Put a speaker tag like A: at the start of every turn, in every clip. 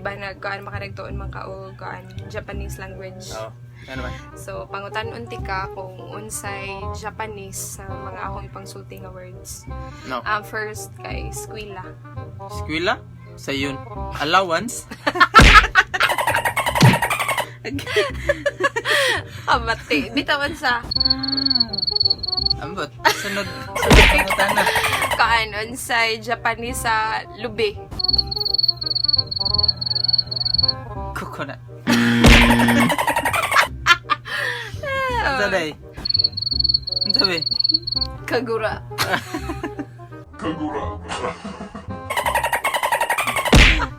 A: ba nagkaan makaragtuon man ka og Japanese language.
B: Oo. Ano man?
A: So pangutan-on ti ka kung unsay Japanese sa mga akong ipangsulti nga words.
B: No.
A: First kay eskwela.
B: Eskwela? Sayon. Allowance?
A: Mati. Bitawan sa
B: Ambot. Sunod pangutan na.
A: kaan unsay Japanese sa lubi.
B: Coconut. Ano day? Ano sabi?
A: Kagura.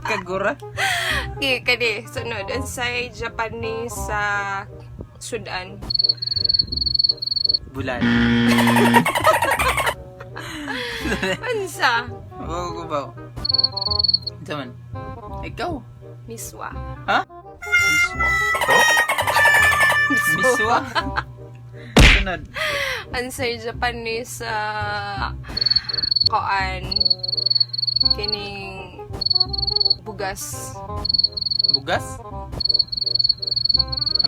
B: Kagura?
A: Kani sunod unsay Japanese sa sudan.
B: Bulan.
A: Unsa?
B: Oo ko ba? Ito man. Ikaw?
A: Miswa.
B: Ha? Miswa? Sunod.
A: Unsay Japanese sa koan kining bugas.
B: Bugas?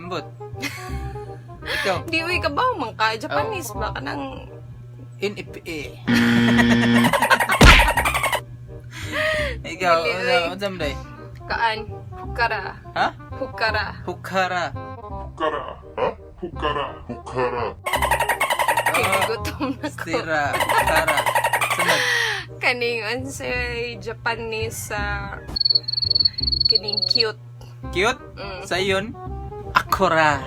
B: Ambot. Ikaw?
A: Di uy ka ba man ka Japanese ba kanang
B: NFA. Ikaw,
A: Dili, uy.
B: ano day?
A: kaan hukara.
B: Ha?
A: Hukara.
B: Hukara.
A: Kini gutom na ko.
B: Sira. Hukara. Sunod.
A: Kaning unsay Japanese sa kining cute.
B: Cute?
A: Mm.
B: Sayon? Akora.